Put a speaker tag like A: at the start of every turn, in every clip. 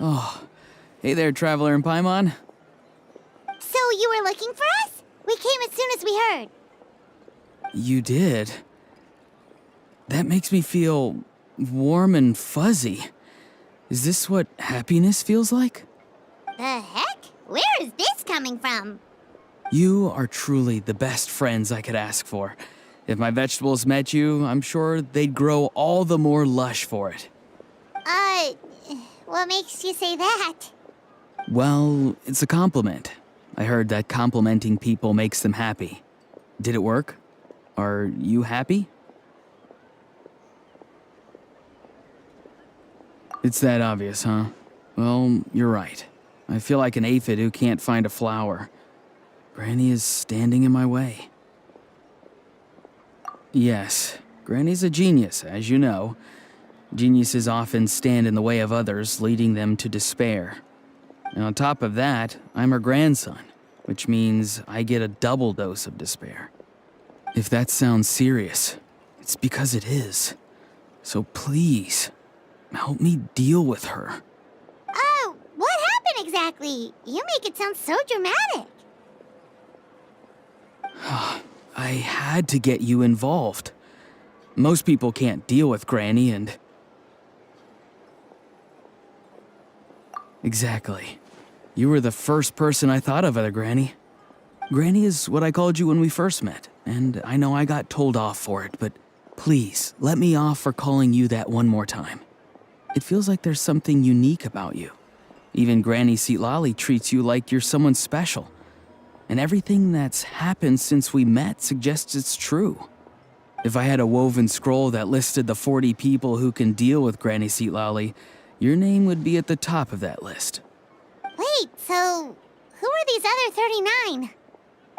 A: Oh, hey there, Traveler in Paimon.
B: So you were looking for us? We came as soon as we heard.
A: You did? That makes me feel warm and fuzzy. Is this what happiness feels like?
B: The heck? Where is this coming from?
A: You are truly the best friends I could ask for. If my vegetables met you, I'm sure they'd grow all the more lush for it.
B: What makes you say that?
A: Well, it's a compliment. I heard that complimenting people makes them happy. Did it work? Are you happy? It's that obvious, huh? Well, you're right. I feel like an aphid who can't find a flower. Granny is standing in my way. Yes, Granny's a genius, as you know. Geniuses often stand in the way of others, leading them to despair. And on top of that, I'm her grandson, which means I get a double dose of despair. If that sounds serious, it's because it is. So please, help me deal with her.
B: Oh, what happened exactly? You make it sound so dramatic.
A: I had to get you involved. Most people can't deal with Granny and... Exactly. You were the first person I thought of, other Granny. Granny is what I called you when we first met, and I know I got told off for it, but please, let me off for calling you that one more time. It feels like there's something unique about you. Even Granny Citlali treats you like you're someone special. And everything that's happened since we met suggests it's true. If I had a woven scroll that listed the 40 people who can deal with Granny Citlali, your name would be at the top of that list.
B: Wait, so who are these other 39?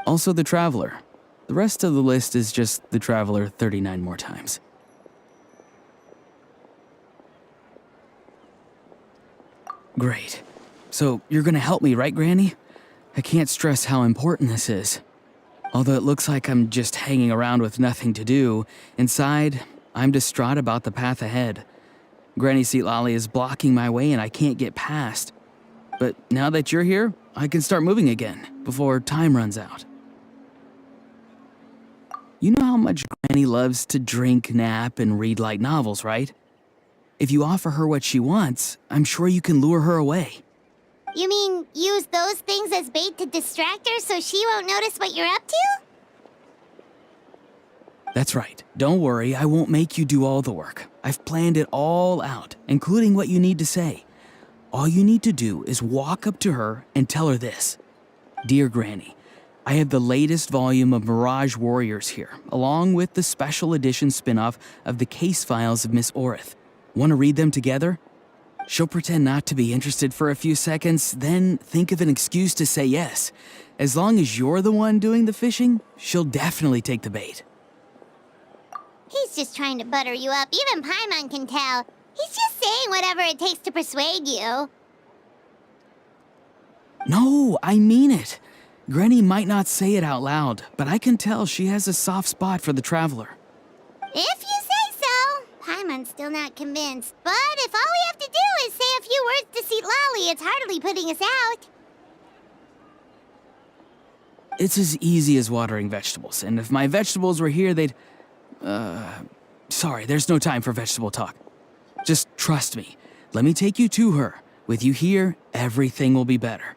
A: Also the Traveler. The rest of the list is just the Traveler 39 more times. Great. So you're gonna help me, right, Granny? I can't stress how important this is. Although it looks like I'm just hanging around with nothing to do, inside, I'm distraught about the path ahead. Granny Citlali is blocking my way and I can't get past. But now that you're here, I can start moving again, before time runs out. You know how much Granny loves to drink, nap, and read light novels, right? If you offer her what she wants, I'm sure you can lure her away.
B: You mean use those things as bait to distract her so she won't notice what you're up to?
A: That's right. Don't worry, I won't make you do all the work. I've planned it all out, including what you need to say. All you need to do is walk up to her and tell her this. Dear Granny, I have the latest volume of Mirage Warriors here, along with the special edition spin-off of the case files of Miss Orith. Want to read them together? She'll pretend not to be interested for a few seconds, then think of an excuse to say yes. As long as you're the one doing the fishing, she'll definitely take the bait.
B: He's just trying to butter you up. Even Paimon can tell. He's just saying whatever it takes to persuade you.
A: No, I mean it. Granny might not say it out loud, but I can tell she has a soft spot for the Traveler.
B: If you say so. Paimon's still not convinced, but if all we have to do is say a few words to Citlali, it's hardly putting us out.
A: It's as easy as watering vegetables, and if my vegetables were here, they'd... Sorry, there's no time for vegetable talk. Just trust me. Let me take you to her. With you here, everything will be better.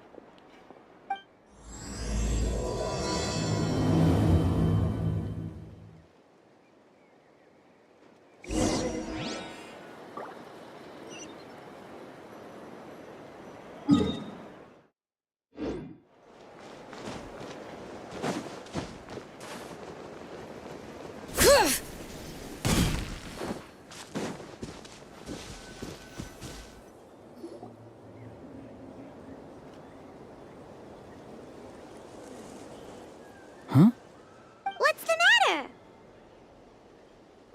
A: Huh?
B: What's the matter?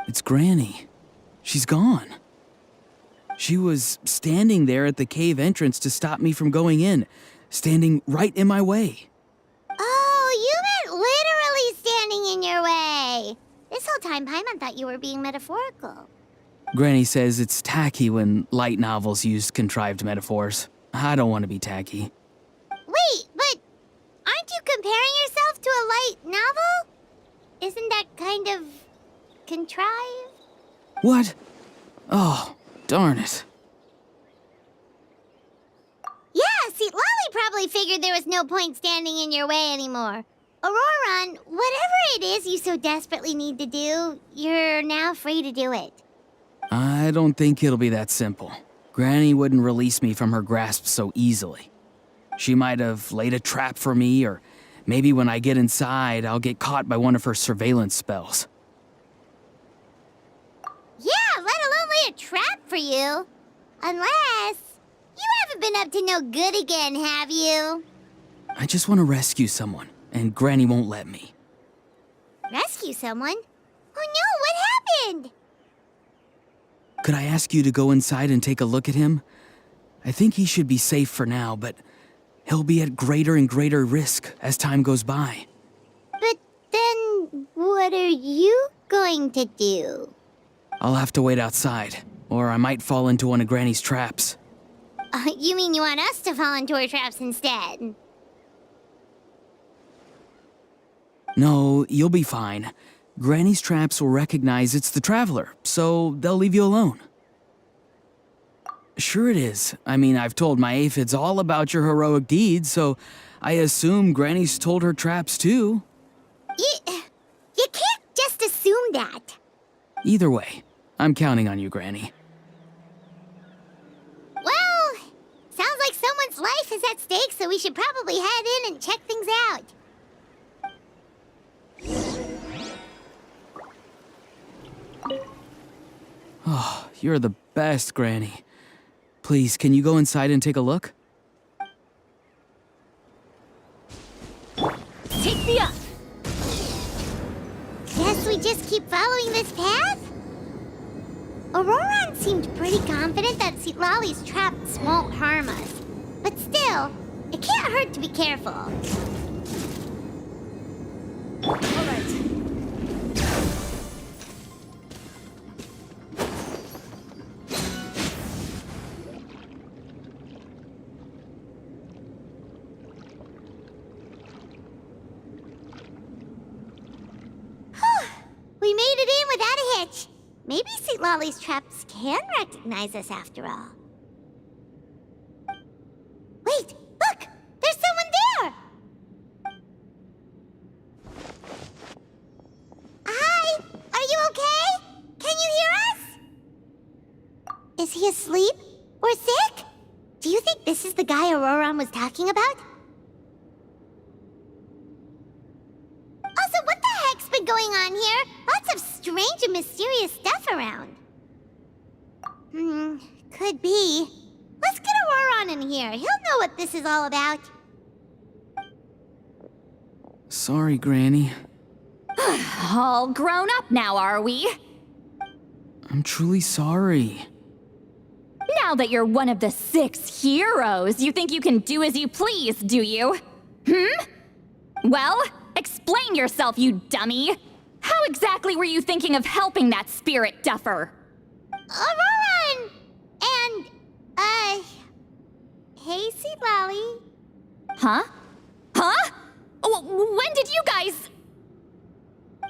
A: It's Granny. She's gone. She was standing there at the cave entrance to stop me from going in, standing right in my way.
B: Oh, you meant literally standing in your way. This whole time, Paimon thought you were being metaphorical.
A: Granny says it's tacky when light novels use contrived metaphors. I don't want to be tacky.
B: Wait, but aren't you comparing yourself to a light novel? Isn't that kind of contrived?
A: What? Oh, darn it.
B: Yeah, Citlali probably figured there was no point standing in your way anymore. Ororon, whatever it is you so desperately need to do, you're now free to do it.
A: I don't think it'll be that simple. Granny wouldn't release me from her grasp so easily. She might have laid a trap for me, or maybe when I get inside, I'll get caught by one of her surveillance spells.
B: Yeah, let alone lay a trap for you. Unless you haven't been up to no good again, have you?
A: I just want to rescue someone, and Granny won't let me.
B: Rescue someone? Oh no, what happened?
A: Could I ask you to go inside and take a look at him? I think he should be safe for now, but he'll be at greater and greater risk as time goes by.
B: But then, what are you going to do?
A: I'll have to wait outside, or I might fall into one of Granny's traps.
B: You mean you want us to fall into her traps instead?
A: No, you'll be fine. Granny's traps will recognize it's the Traveler, so they'll leave you alone. Sure it is. I mean, I've told my aphids all about your heroic deeds, so I assume Granny's told her traps too.
B: You can't just assume that.
A: Either way, I'm counting on you, Granny.
B: Well, sounds like someone's life is at stake, so we should probably head in and check things out.
A: Oh, you're the best, Granny. Please, can you go inside and take a look?
C: Take me up!
B: Guess we just keep following this path? Ororon seemed pretty confident that Citlali's traps won't harm us. But still, it can't hurt to be careful.
C: All right.
B: We made it in without a hitch. Maybe Citlali's traps can recognize us after all. Wait, look! There's someone there! Hi! Are you okay? Can you hear us? Is he asleep? Or sick? Do you think this is the guy Ororon was talking about? Also, what the heck's been going on here? Lots of strange and mysterious stuff around. Could be. Let's get Ororon in here. He'll know what this is all about.
A: Sorry, Granny.
C: All grown up now, are we?
A: I'm truly sorry.
C: Now that you're one of the 6 heroes, you think you can do as you please, do you? Well, explain yourself, you dummy! How exactly were you thinking of helping that spirit duffer?
B: Ororon! And, hey, Citlali.
C: Huh? Huh? When did you guys...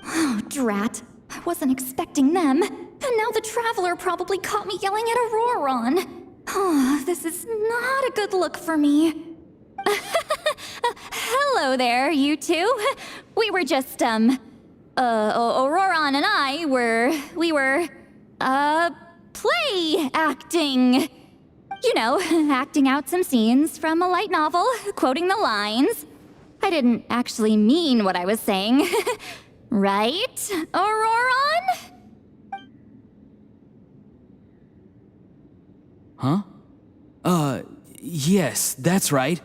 C: Oh, drat. I wasn't expecting them. And now the Traveler probably caught me yelling at Ororon. Oh, this is not a good look for me. Hello there, you two. We were just, Ororon and I we were, play acting. You know, acting out some scenes from a light novel, quoting the lines. I didn't actually mean what I was saying. Right, Ororon?
A: Huh? Yes, that's right.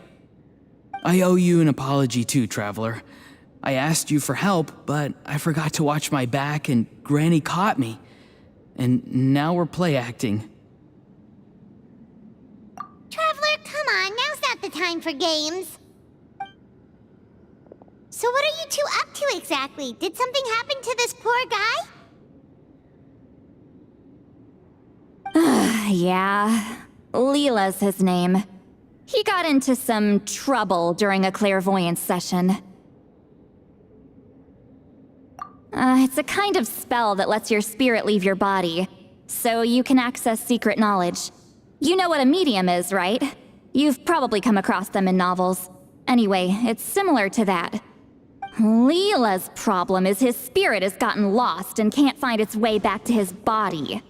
A: I owe you an apology too, Traveler. I asked you for help, but I forgot to watch my back and Granny caught me. And now we're play acting.
B: Traveler, come on. Now's not the time for games. So what are you two up to exactly? Did something happen to this poor guy?
C: Yeah, Lait-la's his name. He got into some trouble during a clairvoyance session. It's a kind of spell that lets your spirit leave your body, so you can access secret knowledge. You know what a medium is, right? You've probably come across them in novels. Anyway, it's similar to that. Lait-la's problem is his spirit has gotten lost and can't find its way back to his body.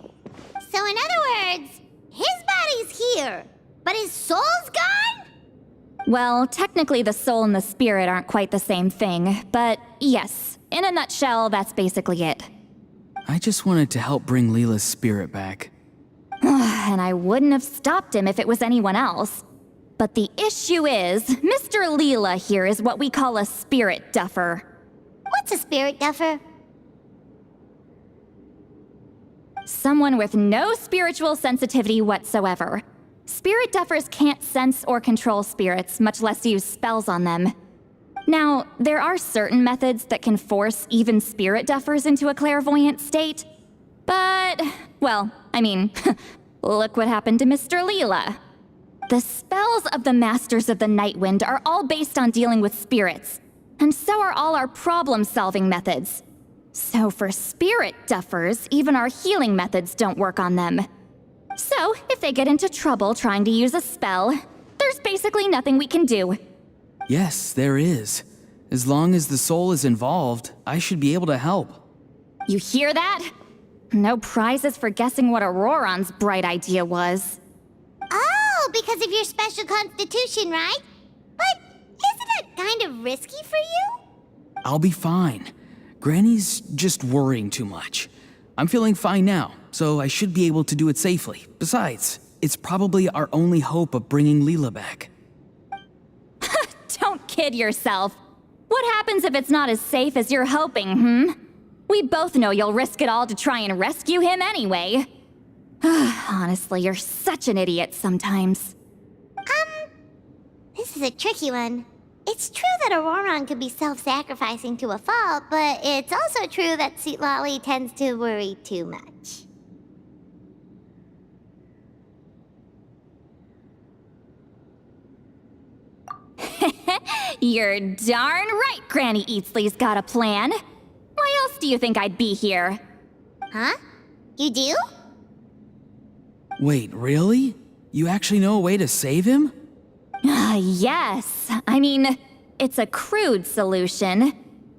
B: So in other words, his body's here, but his soul's gone?
C: Well, technically the soul and the spirit aren't quite the same thing, but yes, in a nutshell, that's basically it.
A: I just wanted to help bring Lait-la's spirit back.
C: And I wouldn't have stopped him if it was anyone else. But the issue is, Mr. Lait-la here is what we call a spirit duffer.
B: What's a spirit duffer?
C: Someone with no spiritual sensitivity whatsoever. Spirit duffers can't sense or control spirits, much less use spells on them. Now, there are certain methods that can force even spirit duffers into a clairvoyant state. But, well, I mean, look what happened to Mr. Lait-la. The spells of the Masters of the Nightwind are all based on dealing with spirits, and so are all our problem-solving methods. So for spirit duffers, even our healing methods don't work on them. So, if they get into trouble trying to use a spell, there's basically nothing we can do.
A: Yes, there is. As long as the soul is involved, I should be able to help.
C: You hear that? No prizes for guessing what Ororon's bright idea was.
B: Oh, because of your special constitution, right? But isn't it kind of risky for you?
A: I'll be fine. Granny's just worrying too much. I'm feeling fine now, so I should be able to do it safely. Besides, it's probably our only hope of bringing Lait-la back.
C: Don't kid yourself. What happens if it's not as safe as you're hoping, We both know you'll risk it all to try and rescue him anyway. Honestly, you're such an idiot sometimes.
B: This is a tricky one. It's true that Ororon could be self-sacrificing to a fault, but it's also true that Citlali tends to worry too much.
C: You're darn right Granny Eatsley's got a plan. Why else do you think I'd be here?
B: Huh? You do?
A: Wait, really? You actually know a way to save him?
C: Yes. I mean, it's a crude solution.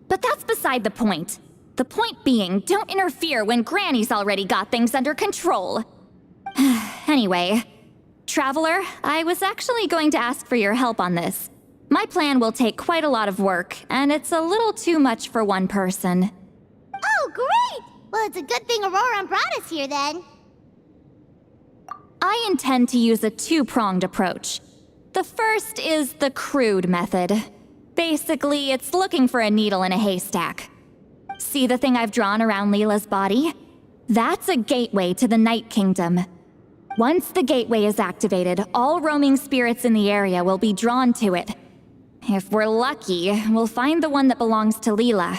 C: But that's beside the point. The point being, don't interfere when Granny's already got things under control. Anyway, Traveler, I was actually going to ask for your help on this. My plan will take quite a lot of work, and it's a little too much for one person.
B: Oh, great! Well, it's a good thing Ororon brought us here then.
C: I intend to use a two-pronged approach. The first is the crude method. Basically, it's looking for a needle in a haystack. See the thing I've drawn around Lait-la's body? That's a gateway to the Night Kingdom. Once the gateway is activated, all roaming spirits in the area will be drawn to it. If we're lucky, we'll find the one that belongs to Lait-la.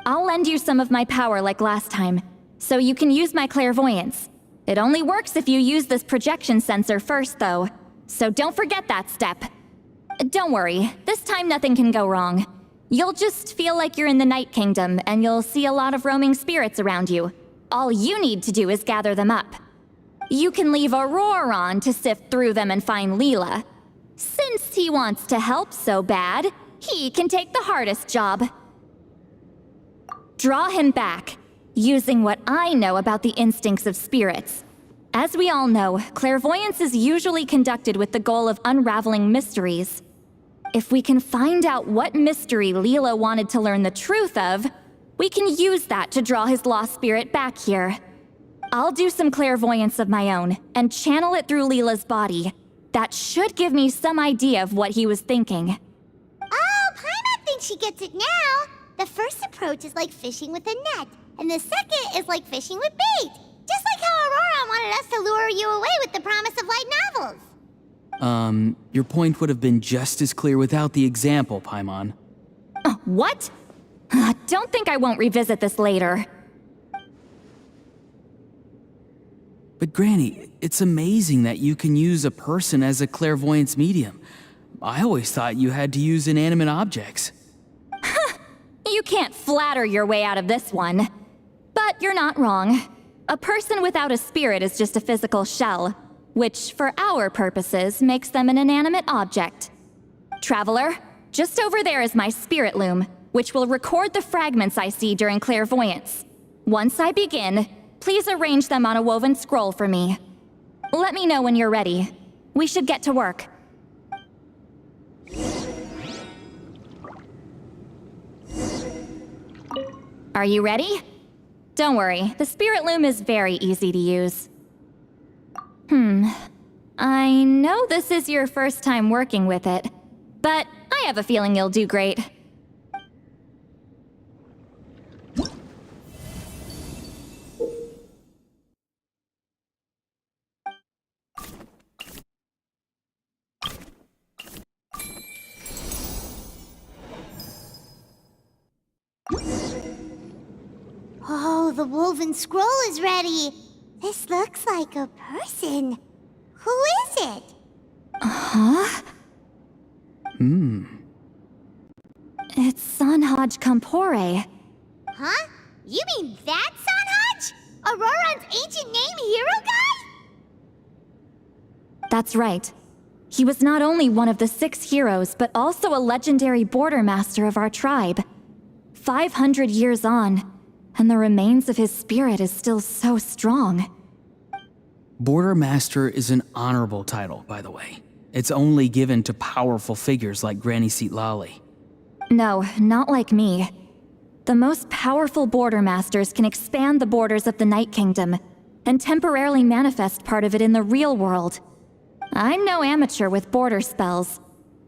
C: I'll lend you some of my power like last time, so you can use my clairvoyance. It only works if you use this projection sensor first, though, so don't forget that step. Don't worry, this time nothing can go wrong. You'll just feel like you're in the Night Kingdom, and you'll see a lot of roaming spirits around you. All you need to do is gather them up. You can leave Ororon to sift through them and find Lait-la. Since he wants to help so bad, he can take the hardest job. Draw him back, using what I know about the instincts of spirits. As we all know, clairvoyance is usually conducted with the goal of unraveling mysteries. If we can find out what mystery Lait-la wanted to learn the truth of, we can use that to draw his lost spirit back here. I'll do some clairvoyance of my own, and channel it through Lait-la's body. That should give me some idea of what he was thinking.
B: Oh, Paimon thinks she gets it now. The first approach is like fishing with a net, and the second is like fishing with bait. Just like how Ororon wanted us to lure you away with the promise of light novels.
A: Your point would have been just as clear without the example, Paimon.
C: What? Don't think I won't revisit this later.
A: But Granny, it's amazing that you can use a person as a clairvoyance medium. I always thought you had to use inanimate objects.
C: You can't flatter your way out of this one. But you're not wrong. A person without a spirit is just a physical shell, which for our purposes makes them an inanimate object. Traveler, just over there is my spirit loom, which will record the fragments I see during clairvoyance. Once I begin, please arrange them on a woven scroll for me. Let me know when you're ready. We should get to work. Are you ready? Don't worry, the spirit loom is very easy to use. I know this is your first time working with it, but I have a feeling you'll do great.
B: Oh, the woven scroll is ready. This looks like a person. Who is it?
C: It's Sanhaj Kampore.
B: Huh? You mean that Sanhaj? Ororon's ancient name hero guy?
C: That's right. He was not only one of the 6 heroes, but also a legendary border master of our tribe. 500 years on, and the remains of his spirit is still so strong.
A: Border Master is an honorable title, by the way. It's only given to powerful figures like Granny Citlali.
C: No, not like me. The most powerful border masters can expand the borders of the Night Kingdom and temporarily manifest part of it in the real world. I'm no amateur with border spells,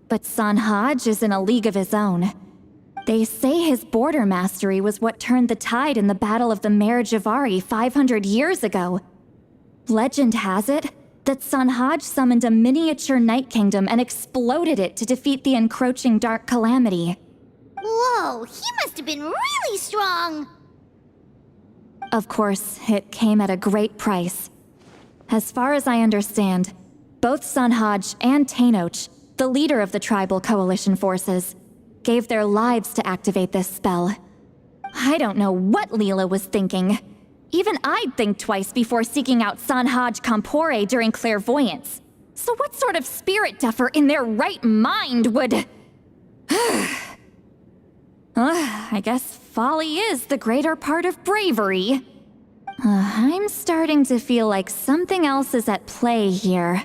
C: but Sanhaj is in a league of his own. They say his border mastery was what turned the tide in the Battle of the Merijavari 500 years ago. Legend has it that Sanhaj summoned a miniature Night Kingdom and exploded it to defeat the encroaching Dark Calamity.
B: Whoa, he must have been really strong.
C: Of course, it came at a great price. As far as I understand, both Sanhaj and Tainoch, the leader of the tribal coalition forces, gave their lives to activate this spell. I don't know what Lait-la was thinking. Even I'd think twice before seeking out Sanhaj Kampore during clairvoyance. So what sort of spirit duffer in their right mind would... I guess folly is the greater part of bravery. I'm starting to feel like something else is at play here.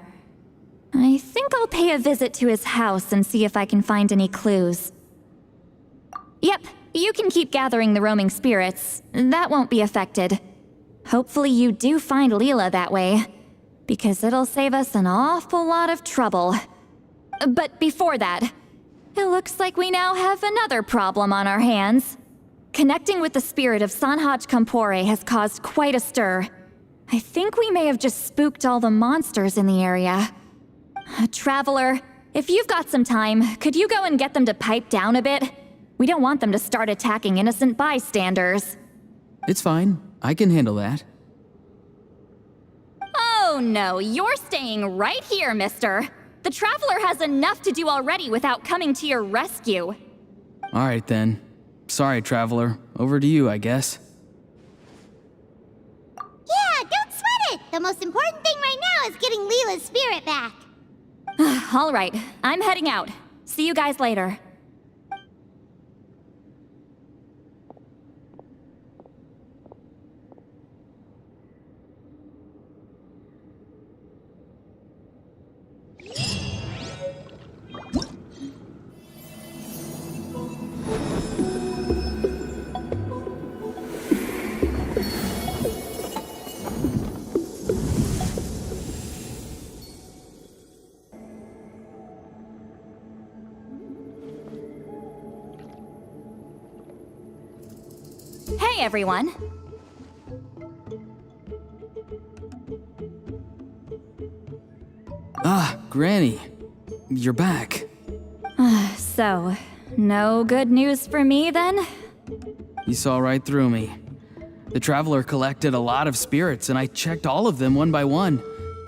C: I think I'll pay a visit to his house and see if I can find any clues. Yep, you can keep gathering the roaming spirits. That won't be affected. Hopefully you do find Lait-la that way, because it'll save us an awful lot of trouble. But before that, it looks like we now have another problem on our hands. Connecting with the spirit of Sanhaj Kampore has caused quite a stir. I think we may have just spooked all the monsters in the area. Traveler, if you've got some time, could you go and get them to pipe down a bit? We don't want them to start attacking innocent bystanders.
A: It's fine. I can handle that.
C: Oh no, you're staying right here, mister. The Traveler has enough to do already without coming to your rescue.
A: All right then. Sorry, Traveler. Over to you, I guess.
B: Yeah, don't sweat it. The most important thing right now is getting Lait-la's spirit back.
C: All right, I'm heading out. See you guys later. Hey everyone!
A: Ah, Granny. You're back.
C: So, no good news for me then?
A: You saw right through me. The Traveler collected a lot of spirits, and I checked all of them one by one.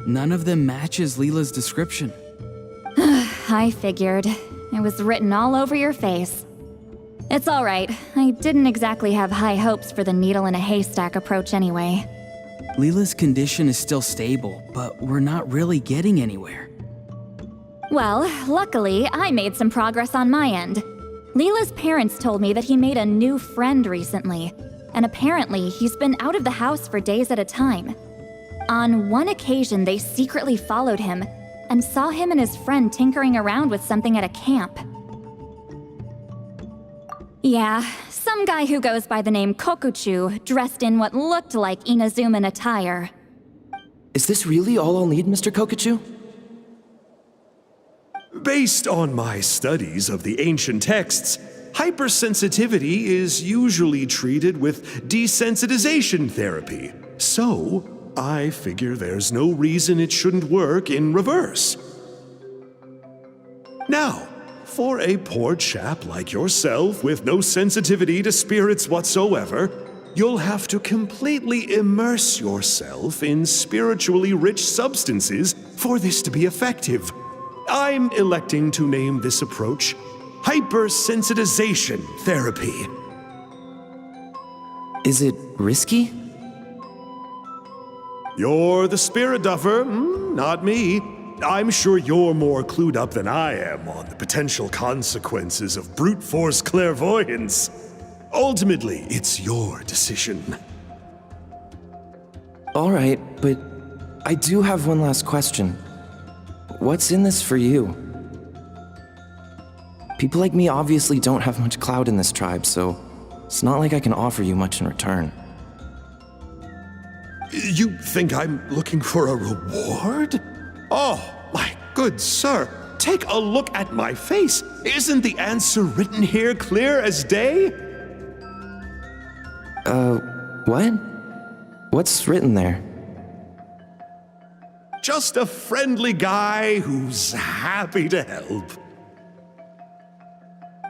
A: None of them matches Laila's description.
C: I figured. It was written all over your face. It's all right. I didn't exactly have high hopes for the needle in a haystack approach anyway.
A: Laila's condition is still stable, but we're not really getting anywhere.
C: Well, luckily, I made some progress on my end. Laila's parents told me that he made a new friend recently, and apparently he's been out of the house for days at a time. On one occasion, they secretly followed him and saw him and his friend tinkering around with something at a camp. Yeah, some guy who goes by the name Kokuchu, dressed in what looked like Inazuman attire.
D: Is this really all I'll need, Mr. Kokuchu?
E: Based on my studies of the ancient texts, hypersensitivity is usually treated with desensitization therapy. So, I figure there's no reason it shouldn't work in reverse. Now, for a poor chap like yourself with no sensitivity to spirits whatsoever, you'll have to completely immerse yourself in spiritually rich substances for this to be effective. I'm electing to name this approach hypersensitization therapy.
D: Is it risky?
E: You're the spirit duffer, not me. I'm sure you're more clued up than I am on the potential consequences of brute force clairvoyance. Ultimately, it's your decision.
D: All right, but I do have one last question. What's in this for you? People like me obviously don't have much clout in this tribe, so it's not like I can offer you much in return.
E: You think I'm looking for a reward? Oh, my good sir, take a look at my face. Isn't the answer written here clear as day?
D: What? What's written there?
E: Just a friendly guy who's happy to help.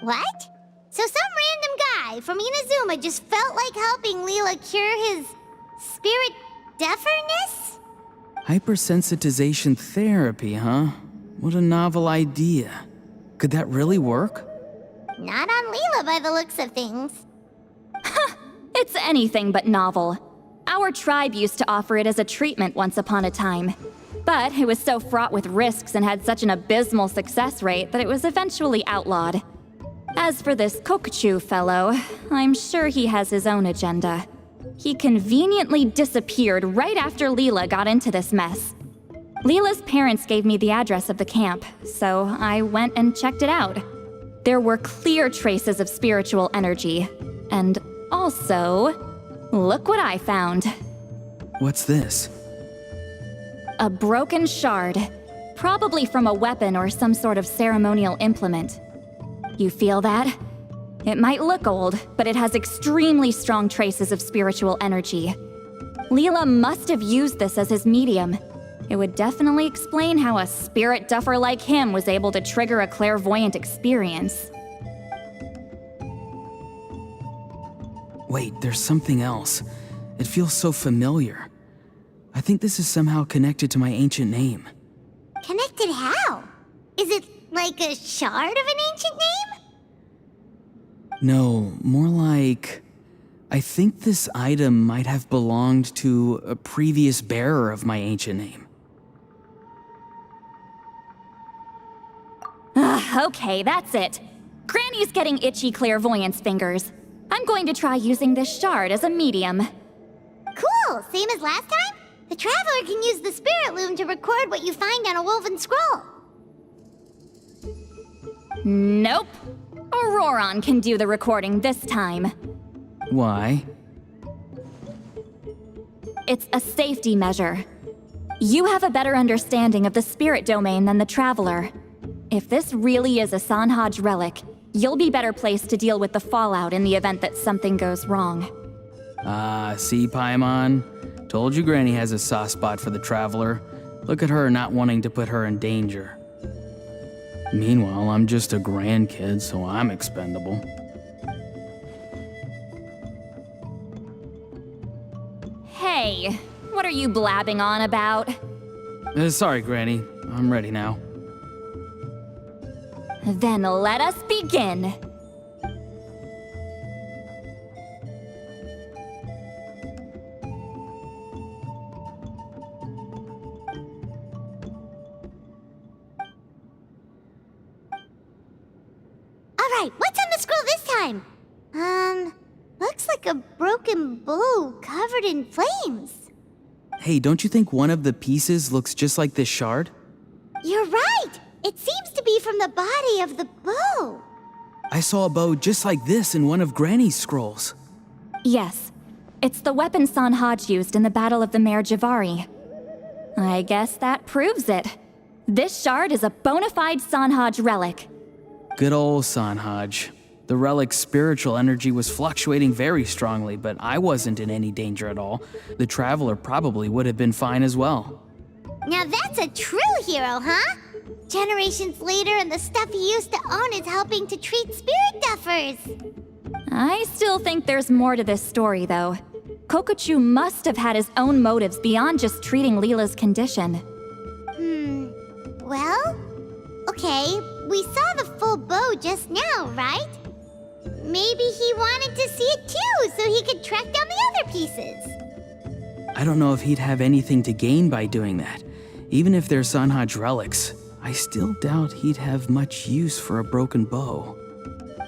B: What? So some random guy from Inazuma just felt like helping Laila cure his spirit deafness?
A: Hypersensitization therapy, huh? What a novel idea. Could that really work?
B: Not on Laila by the looks of things.
C: It's anything but novel. Our tribe used to offer it as a treatment once upon a time. But it was so fraught with risks and had such an abysmal success rate that it was eventually outlawed. As for this Kokuchu fellow, I'm sure he has his own agenda. He conveniently disappeared right after Lait-la got into this mess. Laila's parents gave me the address of the camp, so I went and checked it out. There were clear traces of spiritual energy. And also, look what I found.
A: What's this?
C: A broken shard, probably from a weapon or some sort of ceremonial implement. You feel that? It might look old, but it has extremely strong traces of spiritual energy. Lait-la must have used this as his medium. It would definitely explain how a spirit duffer like him was able to trigger a clairvoyant experience.
A: Wait, there's something else. It feels so familiar. I think this is somehow connected to my ancient name.
B: Connected how? Is it like a shard of an ancient name?
A: No, more like... I think this item might have belonged to a previous bearer of my ancient name.
C: Okay, that's it. Granny's getting itchy clairvoyance fingers. I'm going to try using this shard as a medium.
B: Cool, same as last time? The Traveler can use the Spirit Loom to record what you find on a woven scroll.
C: Nope. Ororon can do the recording this time.
A: Why?
C: It's a safety measure. You have a better understanding of the spirit domain than the Traveler. If this really is a Sanhaj relic, you'll be better placed to deal with the fallout in the event that something goes wrong.
A: See, Paimon? Told you Granny has a soft spot for the Traveler. Look at her not wanting to put her in danger. Meanwhile, I'm just a grandkid, so I'm expendable.
C: Hey, what are you blabbing on about?
A: Sorry, Granny. I'm ready now.
C: Then let us begin.
B: Alright, what's on the scroll this time? Looks like a broken bow covered in flames.
A: Hey, don't you think one of the pieces looks just like this shard?
B: You're right! It seems to be from the body of the bow.
A: I saw a bow just like this in one of Granny's scrolls.
C: Yes, it's the weapon Sanhaj used in the Battle of the Mare Javari. I guess that proves it. This shard is a bona fide Sanhaj relic.
A: Good old Sanhaj. The relic's spiritual energy was fluctuating very strongly, but I wasn't in any danger at all. The Traveler probably would have been fine as well.
B: Now that's a true hero, huh? Generations later and the stuff he used to own is helping to treat spirit duffers.
C: I still think there's more to this story, though. Kokochu must have had his own motives beyond just treating Laila's condition.
B: Well, okay, we saw the full bow just now, right? Maybe he wanted to see it too, so he could track down the other pieces.
A: I don't know if he'd have anything to gain by doing that. Even if they're Sanhaj relics, I still doubt he'd have much use for a broken bow.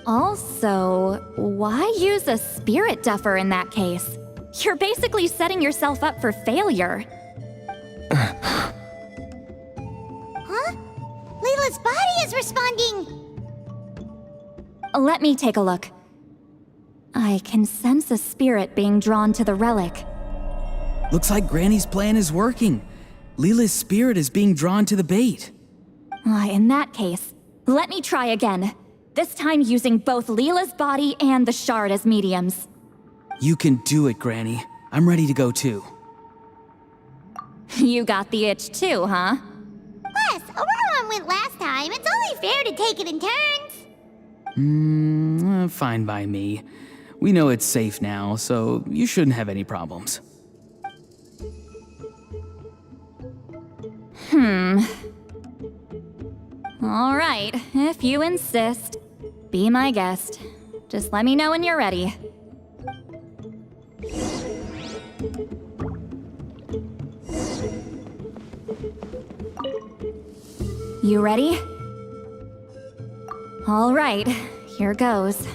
C: Also, why use a spirit duffer in that case? You're basically setting yourself up for failure.
B: Huh? Laila's body is responding!
C: Let me take a look. I can sense a spirit being drawn to the relic.
A: Looks like Granny's plan is working. Laila's spirit is being drawn to the bait.
C: In that case, let me try again. This time using both Laila's body and the shard as mediums.
A: You can do it, Granny. I'm ready to go too.
C: You got the itch too, huh?
B: Plus, Ororon went last time. It's only fair to take it in turns.
A: Fine by me. We know it's safe now, so you shouldn't have any problems.
C: All right, if you insist. Be my guest. Just let me know when you're ready. You ready? All right, here goes.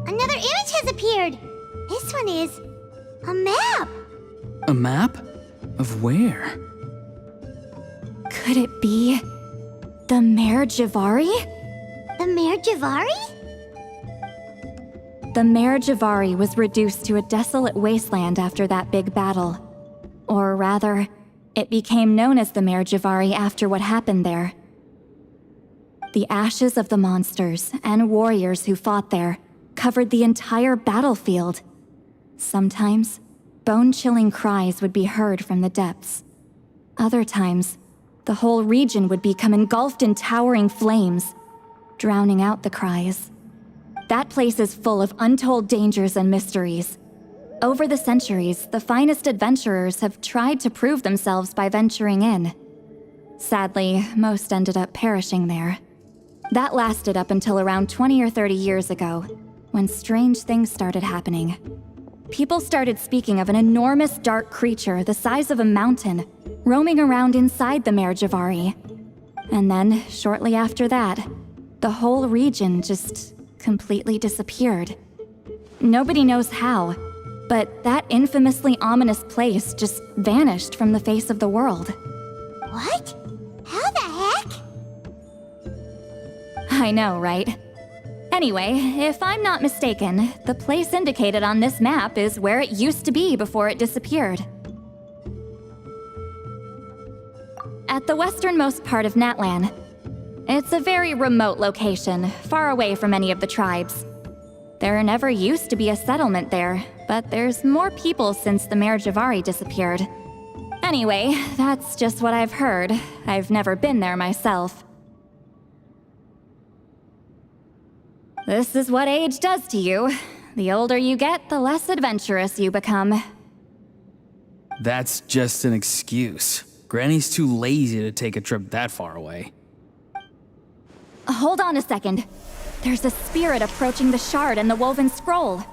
B: Another image has appeared. This one is a map.
A: A map? Of where?
C: Could it be the Mare Javari?
B: The Mare Javari?
C: The Mare Javari was reduced to a desolate wasteland after that big battle. Or rather, it became known as the Mare Javari after what happened there. The ashes of the monsters and warriors who fought there covered the entire battlefield. Sometimes, bone-chilling cries would be heard from the depths. Other times, the whole region would become engulfed in towering flames, drowning out the cries. That place is full of untold dangers and mysteries. Over the centuries, the finest adventurers have tried to prove themselves by venturing in. Sadly, most ended up perishing there. That lasted up until around 20 or 30 years ago, when strange things started happening. People started speaking of an enormous dark creature the size of a mountain, roaming around inside the Mare Javari. And then, shortly after that, the whole region just completely disappeared. Nobody knows how, but that infamously ominous place just vanished from the face of the world.
B: What? How the heck?
C: I know, right? Anyway, if I'm not mistaken, the place indicated on this map is where it used to be before it disappeared. At the westernmost part of Natlan. It's a very remote location, far away from any of the tribes. There never used to be a settlement there, but there's more people since the Mare Javari disappeared. Anyway, that's just what I've heard. I've never been there myself. This is what age does to you. The older you get, the less adventurous you become.
A: That's just an excuse. Granny's too lazy to take a trip that far away.
C: Hold on a second. There's a spirit approaching the shard and the woven scroll.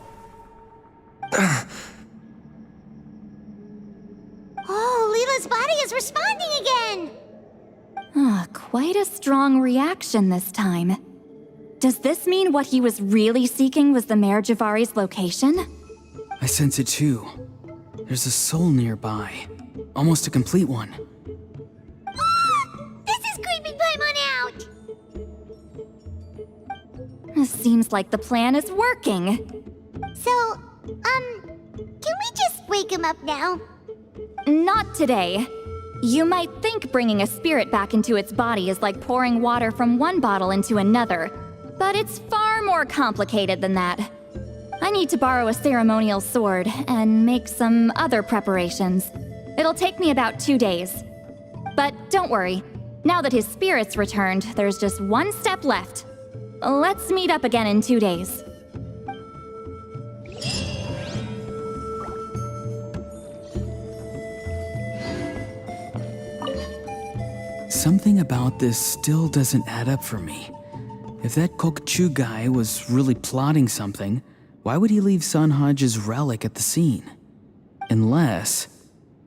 B: Oh, Leela's body is responding again!
C: Quite a strong reaction this time. Does this mean what he was really seeking was the Mare Javari's location?
A: I sense it too. There's a soul nearby. Almost a complete one.
B: This is creeping Paimon out!
C: Seems like the plan is working.
B: So, can we just wake him up now?
C: Not today. You might think bringing a spirit back into its body is like pouring water from one bottle into another, but it's far more complicated than that. I need to borrow a ceremonial sword and make some other preparations. It'll take me about 2 days. But don't worry, now that his spirit's returned, there's just one step left. Let's meet up again in 2 days.
A: Something about this still doesn't add up for me. If that Kokchu guy was really plotting something, why would he leave Sanhage's relic at the scene? Unless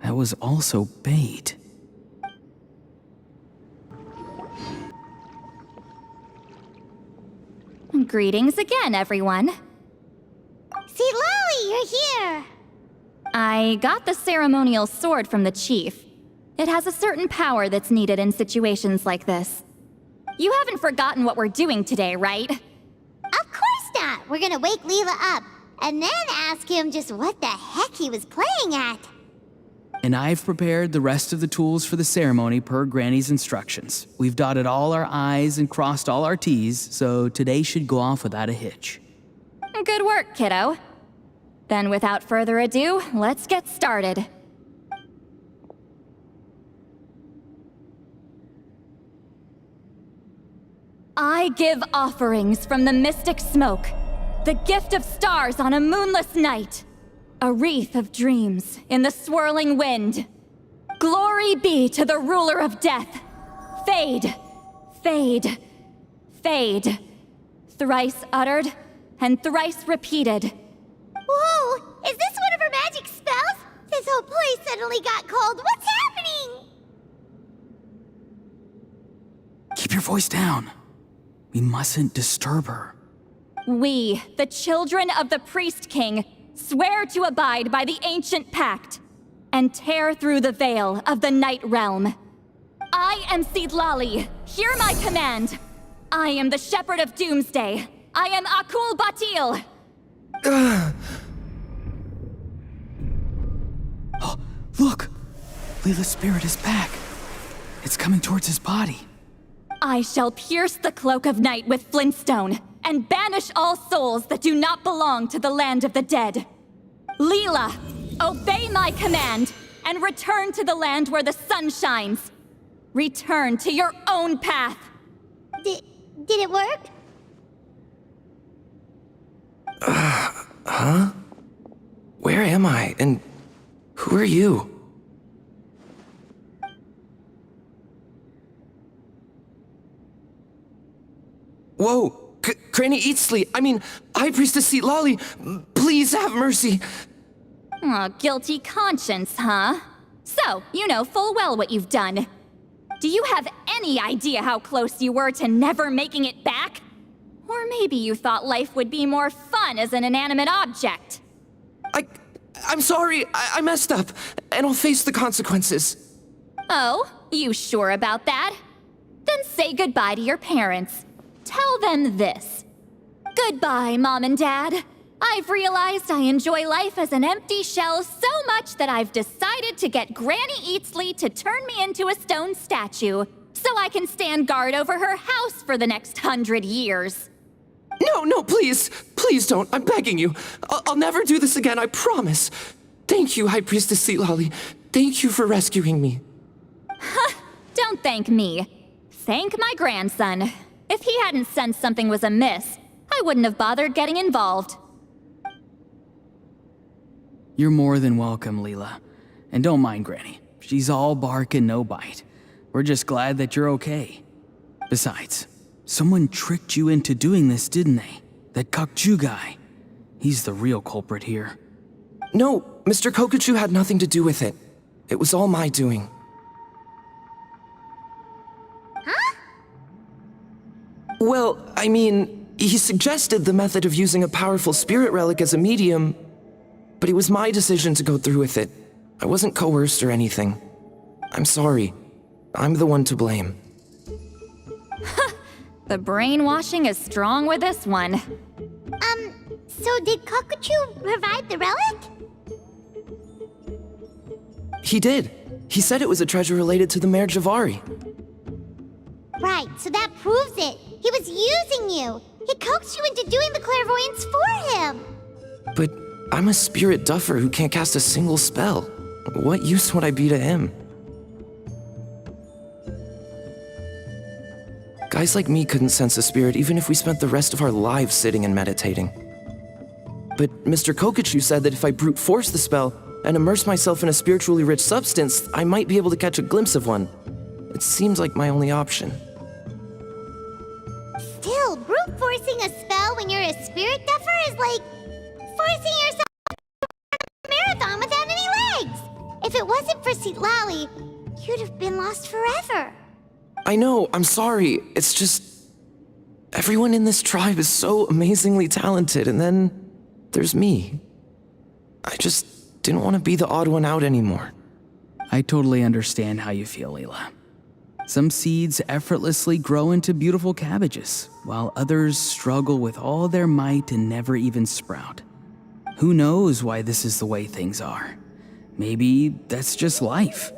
A: that was also bait.
C: Greetings again, everyone.
B: Citlali, you're here!
C: I got the ceremonial sword from the chief. It has a certain power that's needed in situations like this. You haven't forgotten what we're doing today, right?
B: Of course not! We're gonna wake Leela up, and then ask him just what the heck he was playing at.
A: And I've prepared the rest of the tools for the ceremony per Granny's instructions. We've dotted all our I's and crossed all our T's, so today should go off without a hitch.
C: Good work, kiddo. Then without further ado, let's get started. I give offerings from the mystic smoke, the gift of stars on a moonless night, a wreath of dreams in the swirling wind. Glory be to the ruler of death. Fade, fade, fade. Thrice uttered and thrice repeated.
B: Whoa! Is this one of her magic spells? This whole place suddenly got cold. What's happening?
A: Keep your voice down. We mustn't disturb her.
C: We, the children of the Priest King, swear to abide by the ancient pact and tear through the veil of the Night Realm. I am Citlali. Hear my command. I am the Shepherd of Doomsday. I am Akul Batil.
A: Oh, look! Leela's spirit is back. It's coming towards his body.
C: I shall pierce the cloak of night with flintstone and banish all souls that do not belong to the land of the dead. Leela, obey my command and return to the land where the sun shines. Return to your own path.
B: Did it work?
D: Huh? Where am I? And who are you? Whoa! Granny Eatsley, High Priestess Citlali, please have mercy.
C: Oh, guilty conscience, huh? So, you know full well what you've done. Do you have any idea how close you were to never making it back? Or maybe you thought life would be more fun as an inanimate object.
D: I'm sorry, I messed up, and I'll face the consequences.
C: Oh, you sure about that? Then say goodbye to your parents. Tell them this. Goodbye, Mom and Dad. I've realized I enjoy life as an empty shell so much that I've decided to get Granny Eatsley to turn me into a stone statue, so I can stand guard over her house for the next 100 years.
D: No, please. Please don't. I'm begging you. I'll never do this again, I promise. Thank you, High Priestess Citlali. Thank you for rescuing me.
C: Don't thank me. Thank my grandson. If he hadn't sensed something was amiss, I wouldn't have bothered getting involved.
A: You're more than welcome, Lait-la. And don't mind Granny. She's all bark and no bite. We're just glad that you're okay. Besides, someone tricked you into doing this, didn't they? That cuteeeee guy. He's the real culprit here.
D: No, Mr. Kokuchu had nothing to do with it. It was all my doing.
B: Huh?
D: Well, I mean, he suggested the method of using a powerful spirit relic as a medium, but it was my decision to go through with it. I wasn't coerced or anything. I'm sorry. I'm the one to blame.
C: The brainwashing is strong with this one.
B: So did Kokuchu provide the relic?
D: He did. He said it was a treasure related to the Mare Javari.
B: Right, so that proves it. He was using you. He coaxed you into doing the clairvoyance for him.
D: But I'm a spirit duffer who can't cast a single spell. What use would I be to him? Guys like me couldn't sense a spirit even if we spent the rest of our lives sitting and meditating. But Mr. Kokuchu said that if I brute force the spell and immerse myself in a spiritually rich substance, I might be able to catch a glimpse of one. It seems like my only option.
B: Still, brute forcing a spell when you're a spirit duffer is like forcing yourself to run a marathon without any legs. If it wasn't for Citlali, you'd have been lost forever.
D: I know, I'm sorry. It's just... everyone in this tribe is so amazingly talented, and then there's me. I just didn't want to be the odd one out anymore.
A: I totally understand how you feel, Lait-la. Some seeds effortlessly grow into beautiful cabbages, while others struggle with all their might and never even sprout. Who knows why this is the way things are? Maybe that's just life.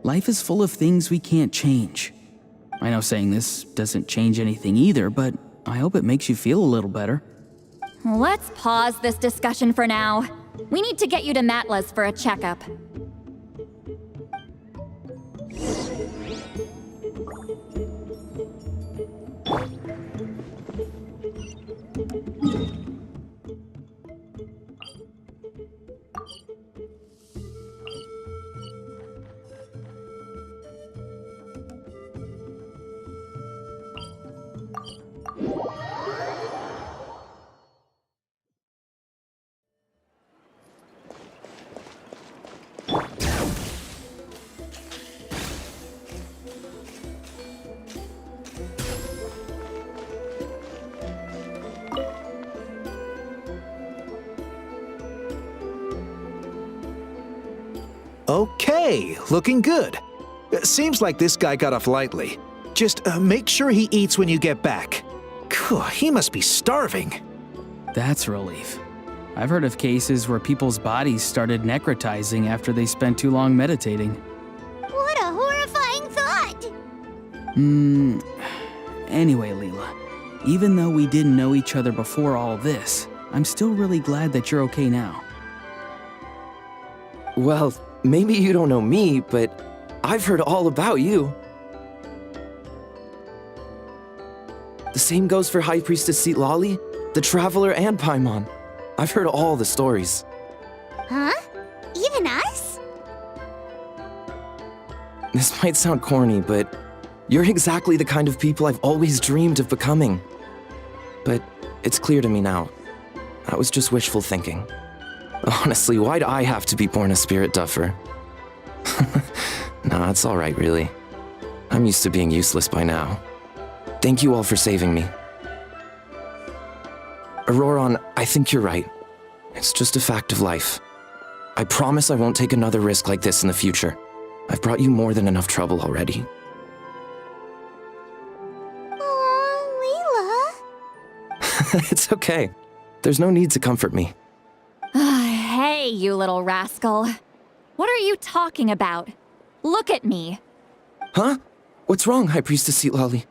A: Life is full of things we can't change. I know saying this doesn't change anything either, but I hope it makes you feel a little better.
C: Let's pause this discussion for now. We need to get you to Matla's for a checkup.
F: Okay, looking good. Seems like this guy got off lightly. Just make sure he eats when you get back. He must be starving.
A: That's a relief. I've heard of cases where people's bodies started necrotizing after they spent too long meditating.
B: What a horrifying thought!
A: Anyway, Lait-la, even though we didn't know each other before all this, I'm still really glad that you're okay now.
D: Well, maybe you don't know me, but I've heard all about you. The same goes for High Priestess Citlali, the Traveler, and Paimon. I've heard all the stories.
B: Huh? Even us?
D: This might sound corny, but you're exactly the kind of people I've always dreamed of becoming. But it's clear to me now. That was just wishful thinking. Honestly, why'd I have to be born a spirit duffer? Nah, it's alright, really. I'm used to being useless by now. Thank you all for saving me. Ororon, I think you're right. It's just a fact of life. I promise I won't take another risk like this in the future. I've brought you more than enough trouble already.
B: Oh, Lait-la.
D: It's okay. There's no need to comfort me.
C: Hey, you little rascal. What are you talking about? Look at me.
D: Huh? What's wrong, High Priestess Citlali?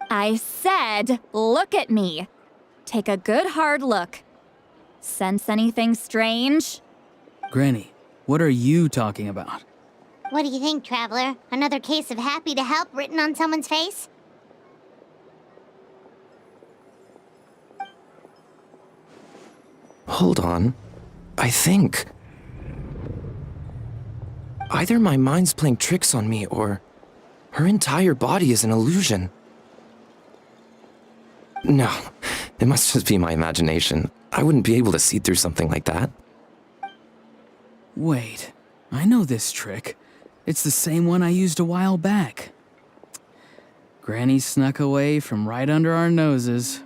C: I said, look at me. Take a good hard look. Sense anything strange?
A: Granny, What are you talking about?
B: What do you think, Traveler? Another case of happy to help written on someone's face?
D: Hold on. I think... either my mind's playing tricks on me, or her entire body is an illusion. No, it must just be my imagination. I wouldn't be able to see through something like that.
A: Wait, I know this trick. It's the same one I used a while back. Granny snuck away from right under our noses.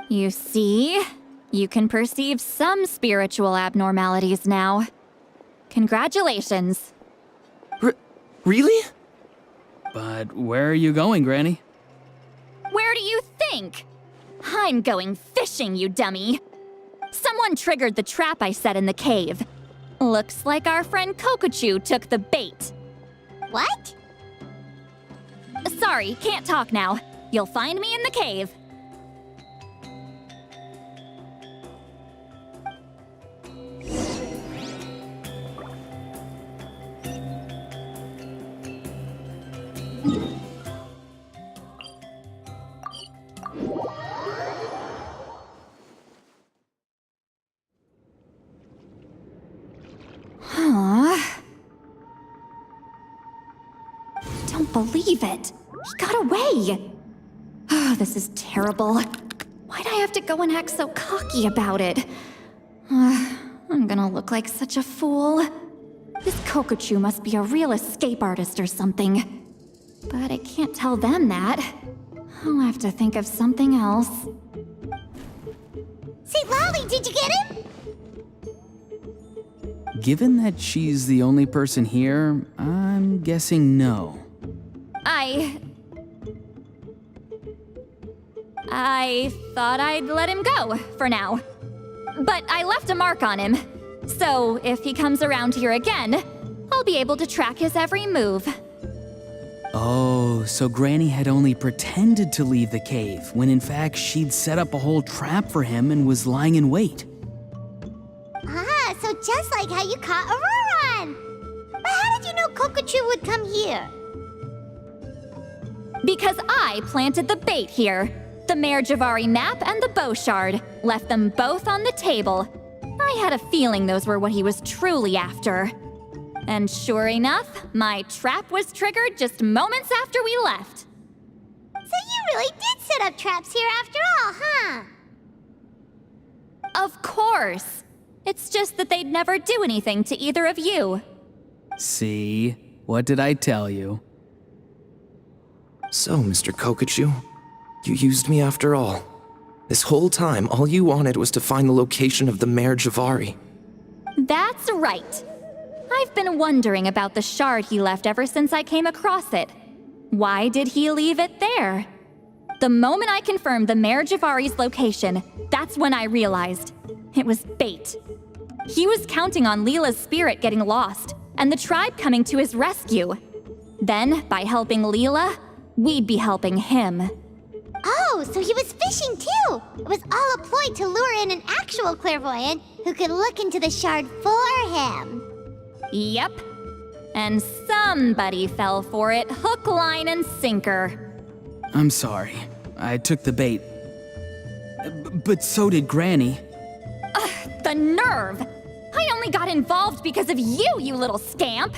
C: You see? You can perceive some spiritual abnormalities now. Congratulations.
D: Really?
A: But where are you going, Granny?
C: Where do you think? I'm going fishing, you dummy. Someone triggered the trap I set in the cave. Looks like our friend Kokochu took the bait.
B: What?
C: Sorry, can't talk now. You'll find me in the cave. Don't believe it. He got away. Oh, this is terrible. Why'd I have to go and act so cocky about it? I'm gonna look like such a fool. This Kokochu must be a real escape artist or something. But I can't tell them that. I'll have to think of something else.
B: Citlali, did you get him?
A: Given that she's the only person here, I'm guessing no.
C: I thought I'd let him go, for now. But I left a mark on him. So if he comes around here again, I'll be able to track his every move.
A: Oh, so Granny had only pretended to leave the cave, when in fact she'd set up a whole trap for him and was lying in wait.
B: Ah, so just like how you caught Ororon! But how did you know Kokochu would come here?
C: Because I planted the bait here. The Mare Javari map and the bow shard. Left them both on the table. I had a feeling those were what he was truly after. And sure enough, my trap was triggered just moments after we left.
B: So you really did set up traps here after all, huh?
C: Of course. It's just that they'd never do anything to either of you.
A: See? What did I tell you?
D: So, Mr. Kokochu, you used me after all. This whole time, all you wanted was to find the location of the Mare Javari.
C: That's right. I've been wondering about the shard he left ever since I came across it. Why did he leave it there? The moment I confirmed the Mare Javari's location, that's when I realized it was bait. He was counting on Lait-la's spirit getting lost, and the tribe coming to his rescue. Then, by helping Lait-la, we'd be helping him.
B: Oh, so he was fishing too! It was all a ploy to lure in an actual clairvoyant who could look into the shard for him.
C: Yep. And somebody fell for it, hook, line, and sinker.
A: I'm sorry. I took the bait. But so did Granny.
C: The nerve! I only got involved because of you, you little scamp!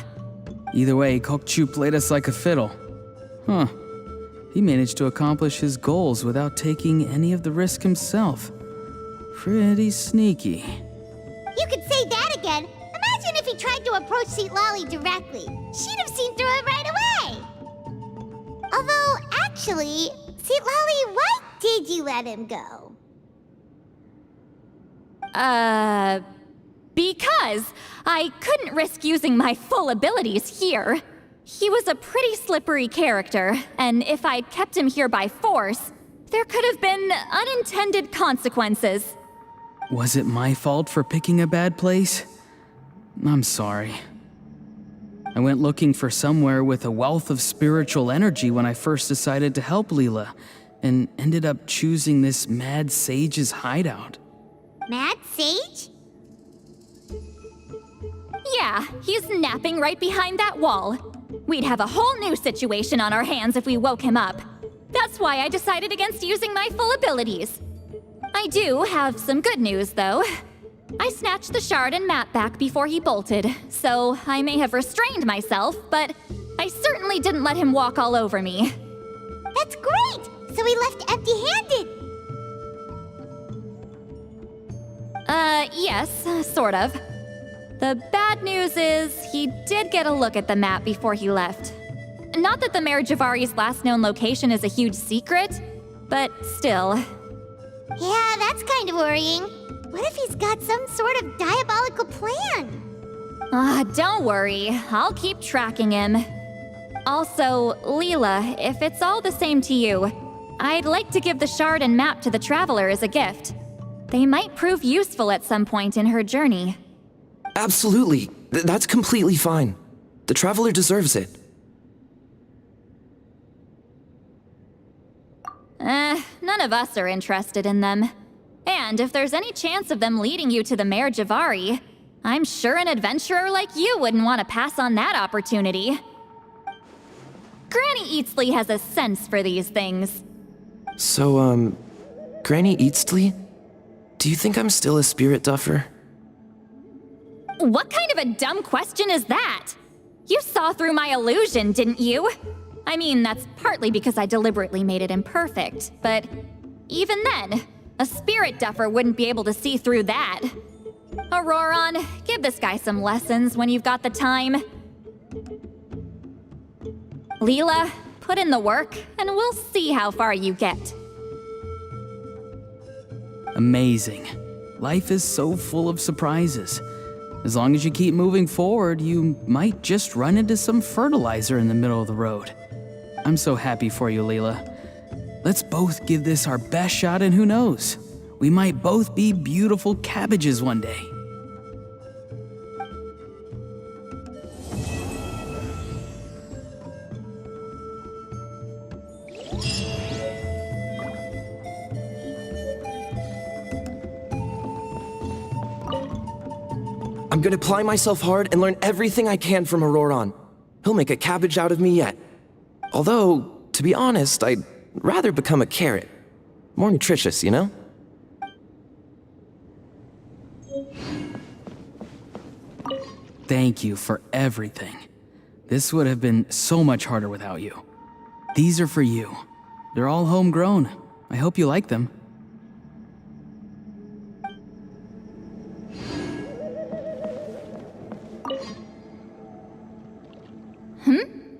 A: Either way, Kokochu played us like a fiddle. Huh. He managed to accomplish his goals without taking any of the risk himself. Pretty sneaky.
B: You could say that again. Imagine if he tried to approach Citlali directly. She'd have seen through it right away. Although, actually, Citlali, why did you let him go?
C: Because I couldn't risk using my full abilities here. He was a pretty slippery character, and if I'd kept him here by force, there could have been unintended consequences.
A: Was it my fault for picking a bad place? I'm sorry. I went looking for somewhere with a wealth of spiritual energy when I first decided to help Lait-la, and ended up choosing this mad sage's hideout.
B: Mad Sage?
C: Yeah, Yeah, he's napping right behind that wall. We'd have a whole new situation on our hands if we woke him up. That's why I decided against using my full abilities. I do have some good news, though. I snatched the shard and map back before he bolted, so I may have restrained myself, but I certainly didn't let him walk all over me.
B: That's great! So we left empty-handed!
C: Yes, sort of. The bad news is, he did get a look at the map before he left. Not that the Mayor Javari's last known location is a huge secret, but still.
B: Yeah, that's kind of worrying. What if he's got some sort of diabolical plan?
C: Don't worry. I'll keep tracking him. Also, Lait-la, if it's all the same to you, I'd like to give the shard and map to the Traveler as a gift. They might prove useful at some point in her journey.
D: Absolutely. That's completely fine. The Traveler deserves it.
C: None of us are interested in them. And if there's any chance of them leading you to the Mayor Javari, I'm sure an adventurer like you wouldn't want to pass on that opportunity. Granny Eatsley has a sense for these things.
D: So, Granny Eatsley? Do you think I'm still a spirit duffer?
C: What kind of a dumb question is that? You saw through my illusion, didn't you? I mean, that's partly because I deliberately made it imperfect, but even then, a spirit duffer wouldn't be able to see through that. Ororon, give this guy some lessons when you've got the time. Lait-la, put in the work, and we'll see how far you get.
A: Amazing. Life is so full of surprises. As long as you keep moving forward, you might just run into some fertilizer in the middle of the road. I'm so happy for you, Lait-la. Let's both give this our best shot, and who knows? We might both be beautiful cabbages one day.
D: I'm gonna apply myself hard and learn everything I can from Ororon. He'll make a cabbage out of me yet. Although, to be honest, I'd rather become a carrot. More nutritious, you know?
A: Thank you for everything. This would have been so much harder without you. These are for you. They're all homegrown. I hope you like them.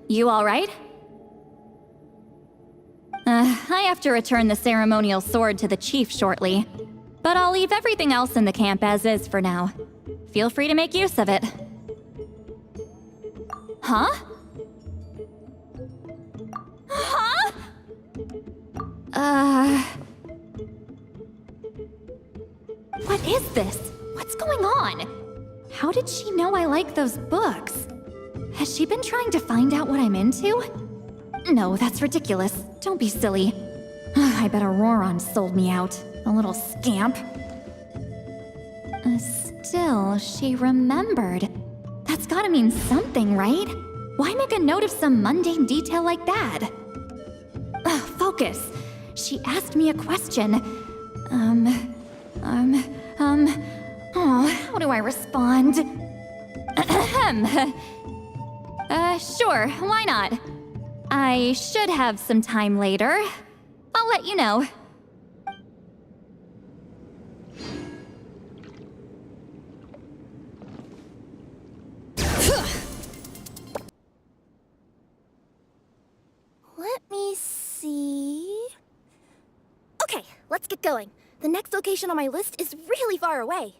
C: You all right? I have to return the ceremonial sword to the chief shortly, but I'll leave everything else in the camp as is for now. Feel free to make use of it. Huh? Huh? What is this? What's going on? How did she know I like those books? Has she been trying to find out what I'm into? No, that's ridiculous. Don't be silly. I bet Ororon sold me out. A little scamp. Still, she remembered. That's gotta mean something, right? Why make a note of some mundane detail like that? Focus. She asked me a question. How do I respond? Sure, why not? I should have some time later. I'll let you know.
G: Let me see... Okay, let's get going. The next location on my list is really far away.